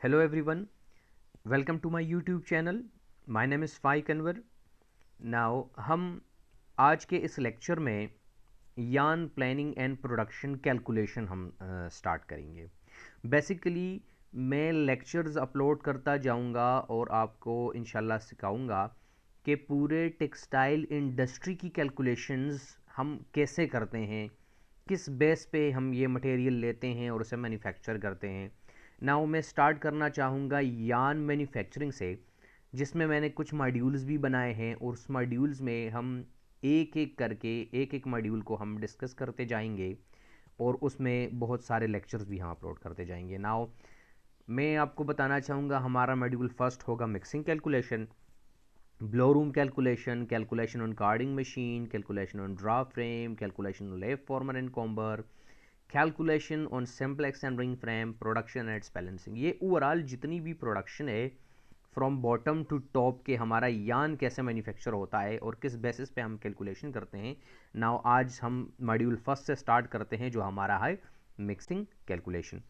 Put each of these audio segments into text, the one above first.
Hello everyone, welcome to my YouTube channel. My name is Faik Anwar. Now हम आज के इस lecture में यान प्लानिंग एंड प्रोडक्शन कैलकुलेशन हम स्टार्ट करेंगे। बेसिकली मैं लेक्चर्स अपलोड करता जाऊंगा और आपको इंशाल्लाह सिखाऊंगा कि पूरे टेक्सटाइल इंडस्ट्री की कैलकुलेशंस हम कैसे करते हैं, किस बेस पे हम ये मटेरियल लेते हैं और उसे मैन्युफैक्चर करते हैं। नाउ मैं स्टार्ट करना चाहूँगा यान मैन्युफैक्चरिंग से, जिसमें मैंने कुछ मॉड्यूल्स भी बनाए हैं और उस मॉड्यूल्स में हम एक एक करके एक एक मॉड्यूल को हम डिस्कस करते जाएंगे और उसमें बहुत सारे लेक्चर्स भी हम अपलोड करते जाएंगे। नाउ मैं आपको बताना चाहूँगा हमारा मॉड्यूल फर्स्ट होगा mixing calculation, blow room calculation, calculation on carding machine, calculation on draw frame, calculation on lathe former and comber, calculation on simplex and ring frame, production and its balancing। ये overall जितनी भी production है from bottom to top के हमारा यान कैसे manufacture होता है और किस बेसिस पे हम कैलकुलेशन करते हैं। नाउ आज हम मॉड्यूल फर्स्ट से स्टार्ट करते हैं जो हमारा है mixing calculation.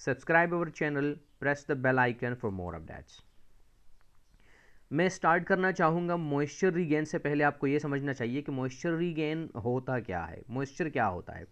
Subscribe our channel, press the bell icon for more updates. मैं स्टार्ट करना चाहूँगा मॉइस्चर रीगेन से। पहले आपको ये समझना चाहिए कि मॉइस्चर रीगेन होता क्या है। मॉइस्चर क्या होता है?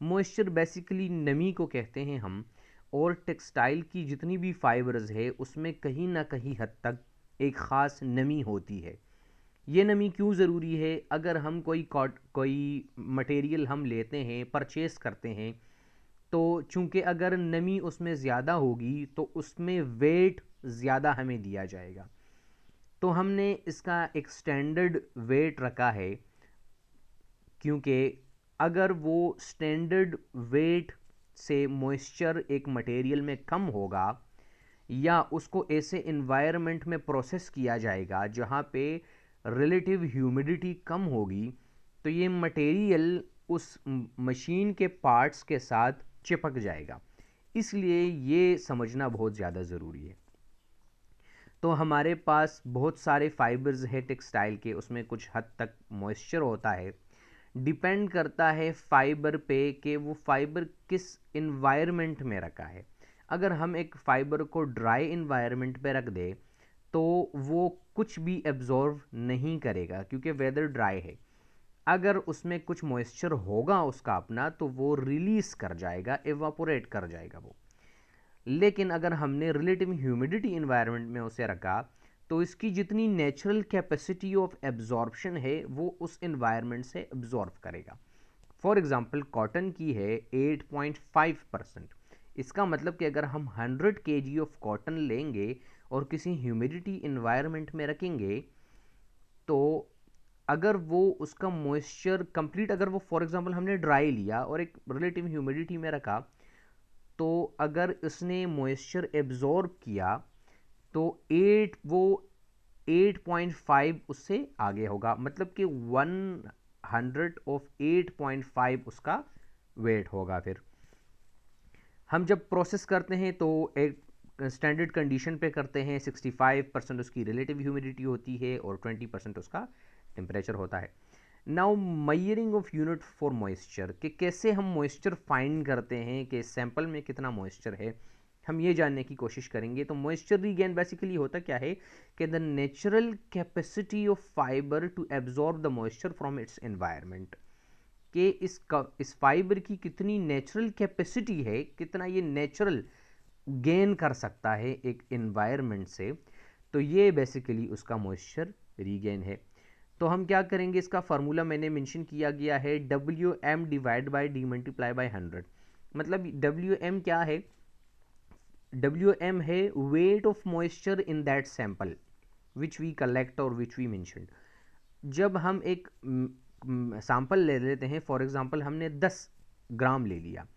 मॉइस्चर बेसिकली नमी को कहते हैं हम, और टेक्सटाइल की जितनी भी फाइबर्स है उसमें कहीं ना कहीं हद तक एक ख़ास नमी होती है। ये नमी क्यों ज़रूरी है? अगर हम कोई मटेरियल हम लेते हैं, परचेस करते हैं, तो चूंकि अगर नमी उसमें ज़्यादा होगी तो उसमें वेट ज़्यादा हमें दिया जाएगा। तो हमने इसका एक स्टैंडर्ड वेट रखा है, क्योंकि अगर वो स्टैंडर्ड वेट से मॉइस्चर एक मटेरियल में कम होगा या उसको ऐसे इन्वायरमेंट में प्रोसेस किया जाएगा जहाँ पे रिलेटिव ह्यूमिडिटी कम होगी, तो ये मटेरियल उस मशीन के पार्ट्स के साथ चिपक जाएगा। इसलिए ये समझना बहुत ज़्यादा ज़रूरी है। तो हमारे पास बहुत सारे फाइबर्स है टेक्सटाइल के, उसमें कुछ हद तक मॉइस्चर होता है। डिपेंड करता है फाइबर पे कि वो फाइबर किस इन्वायरमेंट में रखा है। अगर हम एक फाइबर को ड्राई इन्वायरमेंट पे रख दे तो वो कुछ भी एब्जॉर्व नहीं करेगा, क्योंकि वेदर ड्राई है। अगर उसमें कुछ मॉइस्चर होगा उसका अपना, तो वो रिलीज कर जाएगा, एवापोरेट कर जाएगा वो। लेकिन अगर हमने रिलेटिव ह्यूमिडिटी इन्वायरमेंट में उसे रखा तो इसकी जितनी नेचुरल कैपेसिटी ऑफ एब्जॉर्प्शन है वो उस इन्वायरमेंट से एब्जॉर्ब करेगा। फॉर एग्जांपल कॉटन की है 8.5%। इसका मतलब कि अगर हम 100 kg ऑफ कॉटन लेंगे और किसी ह्यूमिडिटी इन्वायरमेंट में रखेंगे, तो अगर वो उसका मॉइस्चर कंप्लीट, अगर वो फॉर एग्जांपल हमने ड्राई लिया और एक रिलेटिव ह्यूमिडिटी में रखा, तो अगर इसने मॉइस्चर एब्जॉर्ब किया तो 8.5 उससे आगे होगा, मतलब कि 100 ऑफ 8.5 उसका वेट होगा। फिर हम जब प्रोसेस करते हैं तो एक स्टैंडर्ड कंडीशन पे करते हैं। 65% उसकी रिलेटिव ह्यूमिडिटी होती है और 20% उसका टेम्परेचर होता है। Now measuring of unit for moisture, कि कैसे हम मॉइस्चर फाइंड करते हैं, कि सैंपल में कितना मॉइस्चर है, हम ये जानने की कोशिश करेंगे। तो मॉइस्चर रीगेन बेसिकली होता क्या है कि the natural capacity of fibre to absorb the moisture from its environment, कि इस फाइबर की कितनी नेचुरल कैपेसिटी है, कितना ये नेचुरल गेन कर सकता है एक इन्वायरमेंट से। तो ये बेसिकली उसका मॉइस्चर रीगेन है। तो हम क्या करेंगे, इसका फार्मूला मैंने मेंशन किया गया है, WM divide by D multiply by 100। मतलब WM क्या है? WM है weight of moisture in that sample which we collect और विच वी मेंशनड। जब हम एक सैंपल ले लेते हैं, फॉर एग्जांपल हमने 10 ग्राम ले लिया,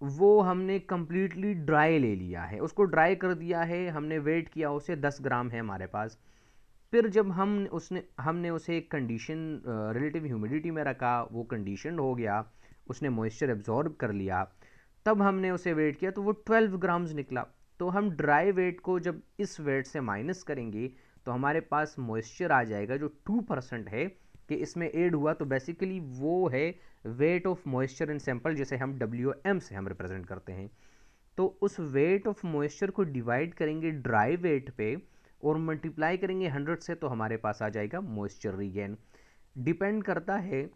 वो हमने कंप्लीटली ड्राई ले लिया है, उसको ड्राई कर दिया है, हमने वेट किया उसे, 10 ग्राम है हमारे पास। फिर जब हमने उसे एक कंडीशन रिलेटिव ह्यूमिडिटी में रखा, वो कंडीशन हो गया, उसने मॉइस्चर एब्जॉर्ब कर लिया, तब हमने उसे वेट किया तो वो 12 ग्राम्स निकला। तो हम ड्राई वेट को जब इस वेट से माइनस करेंगे तो हमारे पास मॉइस्चर आ जाएगा जो 2% है, कि इसमें ऐड हुआ। तो बेसिकली वो है weight of moisture in sample, जिसे हम WM से हम रिप्रेजेंट करते हैं। तो उस वेट ऑफ मॉइस्चर को डिवाइड करेंगे ड्राई वेट पे और मल्टीप्लाई करेंगे 100 से, तो हमारे पास आ जाएगा मॉइस्चर रीगेन। डिपेंड करता है,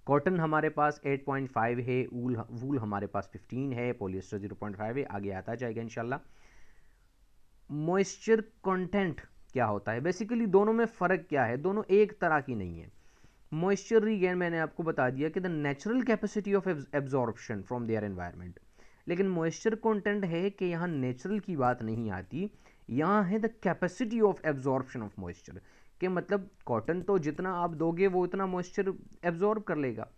कॉटन हमारे पास 8.5 है, वूल हमारे पास 15 है, पॉलिएस्टर 0.5 है, आगे आता जाएगा इंशाल्लाह। मॉइस्चर कंटेंट क्या होता है, बेसिकली दोनों में फ़र्क क्या है, दोनों एक तरह की नहीं है। मॉइस्चर रीगेन मैंने आपको बता दिया कि the natural capacity of absorption from their environment, लेकिन मॉइस्चर कंटेंट है कि यहाँ नेचुरल की बात नहीं आती, यहाँ है the capacity of absorption of moisture, कि मतलब कॉटन तो जितना आप दोगे वो इतना मॉइस्चर एब्जॉर्ब कर लेगा,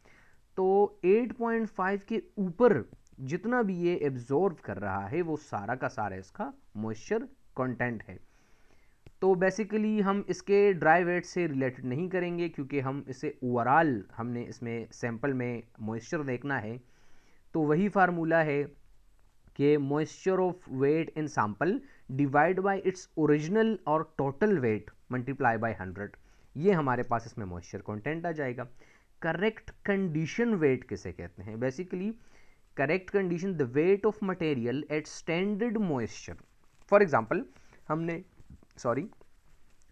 तो 8.5 के ऊपर जितना भी ये एब्जॉर्ब कर रहा है वो सारा का सारा इसका मॉइस्चर कंटेंट है। तो बेसिकली हम इसके ड्राई वेट से रिलेटेड नहीं करेंगे, क्योंकि हम इसे ओवरऑल हमने इसमें सैंपल में मॉइस्चर देखना है। तो वही फार्मूला है कि moisture of weight in sample divide by its original और टोटल वेट मल्टीप्लाई बाय 100, ये हमारे पास इसमें मॉइस्चर कंटेंट आ जाएगा। करेक्ट कंडीशन वेट किसे कहते हैं, basically correct condition the weight of material at standard moisture. For example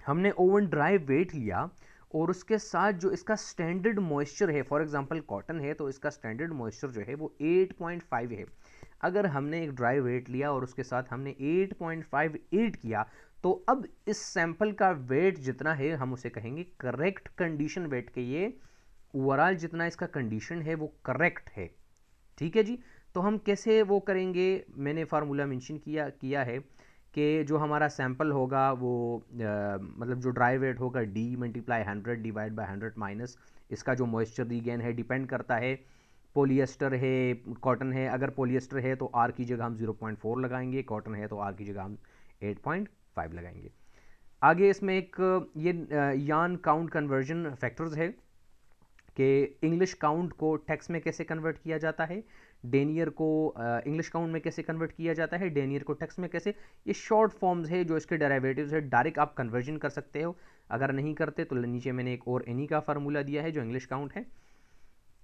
हमने ओवन ड्राई वेट लिया और उसके साथ जो इसका स्टैंडर्ड मॉइस्चर है, फॉर एग्जांपल कॉटन है तो इसका स्टैंडर्ड मॉइस्चर जो है वो 8.5 है। अगर हमने एक ड्राई वेट लिया और उसके साथ हमने 8.58 किया, तो अब इस सैंपल का वेट जितना है हम उसे कहेंगे करेक्ट कंडीशन वेट, के ये ओवरऑल जितना इसका कंडीशन है वो करेक्ट है। ठीक है जी, तो हम कैसे वो करेंगे, मैंने फार्मूला मेंशन किया है कि जो हमारा सैंपल होगा वो मतलब जो ड्राई वेट होगा D multiply 100 divide by 100 minus इसका जो मॉइस्चर रीगेन है, डिपेंड करता है पॉलिएस्टर है कॉटन है। अगर पॉलिएस्टर है तो R की जगह हम 0.4 लगाएंगे, कॉटन है तो R की जगह हम 8.5 लगाएंगे। आगे इसमें एक ये यान काउंट कन्वर्जन फैक्टर्स है कि इंग्लिश काउंट को टेक्स्ट में कैसे कन्वर्ट किया जाता है, डेनियर को इंग्लिश काउंट में कैसे कन्वर्ट किया जाता है, डेनियर को टेक्स्ट में कैसे, ये शॉर्ट फॉर्म्स है जो इसके डेरिवेटिव्स है, डायरेक्ट आप कन्वर्जन कर सकते हो। अगर नहीं करते तो नीचे मैंने एक और एनी का फार्मूला दिया है जो इंग्लिश काउंट है।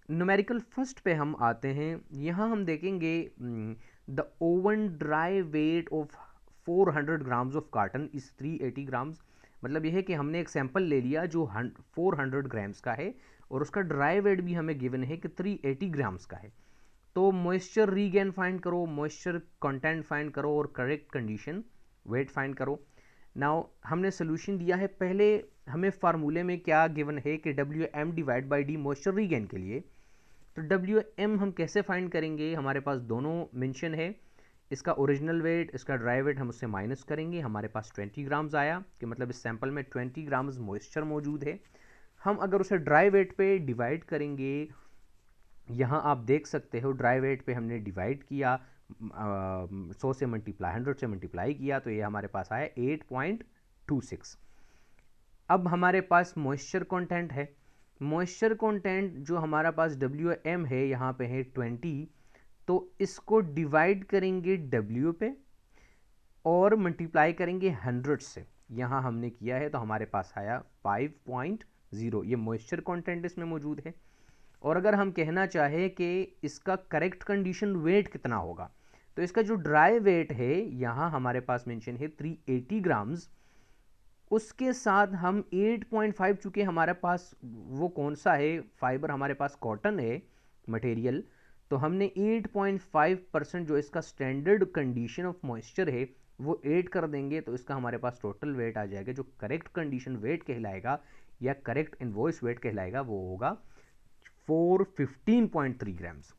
न्यूमेरिकल फर्स्ट पे हम आते हैं, यहाँ हम देखेंगे the oven dry weight of 400 grams of cotton is 380 grams. मतलब यह है कि हमने एक सैंपल ले लिया जो 400 ग्राम्स का है और उसका ड्राई वेट भी हमें गिवन है कि 380 ग्राम्स का है। तो मॉइस्चर रीगेन फाइंड करो, मॉइस्चर कंटेंट फाइंड करो और करेक्ट कंडीशन वेट फाइंड करो। नाउ हमने सोल्यूशन दिया है, पहले हमें फार्मूले में क्या गिवन है कि WM divide by D moisture regain के लिए। तो WM हम कैसे फाइंड करेंगे, हमारे पास दोनों मेंशन है, इसका ओरिजिनल वेट इसका ड्राई वेट हम उससे माइनस करेंगे, हमारे पास 20 ग्राम्स आया, कि मतलब इस सैंपल में 20 ग्राम्स मॉइस्चर मौजूद है। हम अगर उसे ड्राई वेट पे डिवाइड करेंगे, यहाँ आप देख सकते हो ड्राई वेट पे हमने डिवाइड किया 100 से मल्टीप्लाई 100 से मल्टीप्लाई किया, तो ये हमारे पास आया 8.26। अब हमारे पास मॉइस्चर कंटेंट है, मॉइस्चर कंटेंट जो हमारा पास WM है यहाँ पे है 20, तो इसको डिवाइड करेंगे W पे और मल्टीप्लाई करेंगे 100 से, यहाँ हमने किया है तो हमारे पास आया 5.0, ये मॉइस्चर कंटेंट इसमें मौजूद है। और अगर हम कहना चाहें कि इसका करेक्ट कंडीशन वेट कितना होगा, तो इसका जो ड्राई वेट है यहाँ हमारे पास मेंशन है 380 ग्राम्स, उसके साथ हम 8.5, चूँकि हमारे पास वो कौन सा है फाइबर, हमारे पास कॉटन है मटेरियल, तो हमने 8.5% जो इसका स्टैंडर्ड कंडीशन ऑफ मॉइस्चर है वो ऐड कर देंगे, तो इसका हमारे पास टोटल वेट आ जाएगा, जो करेक्ट कंडीशन वेट कहलाएगा या करेक्ट इनवॉइस वेट कहलाएगा वो होगा 415.3 ग्राम्स,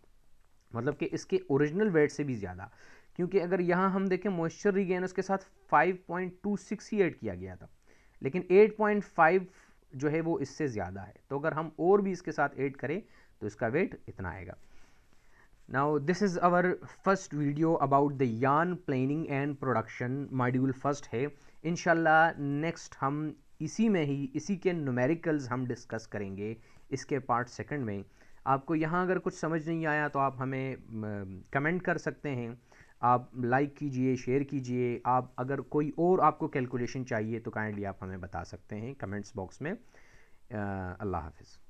मतलब कि इसके ओरिजिनल वेट से भी ज़्यादा, क्योंकि अगर यहाँ हम देखें मॉइस्चर रीगेन उसके साथ 5.26 ही ऐड किया गया था, लेकिन 8.5 जो है वो इससे ज़्यादा है, तो अगर हम और भी इसके साथ ऐड करें तो इसका वेट इतना आएगा। Now this is our first video about the yarn planning and production, module first है। इंशाल्लाह नेक्स्ट हम इसी में ही इसी के न्यूमेरिकल्स हम डिस्कस करेंगे इसके पार्ट सेकंड में। आपको यहाँ अगर कुछ समझ नहीं आया तो आप हमें कमेंट कर सकते हैं, आप लाइक कीजिए, शेयर कीजिए। आप अगर कोई और आपको कैलकुलेशन चाहिए तो काइंडली आप हमें बता सकते हैं कमेंट्स बॉक्स में। अल्लाह हाफिज़।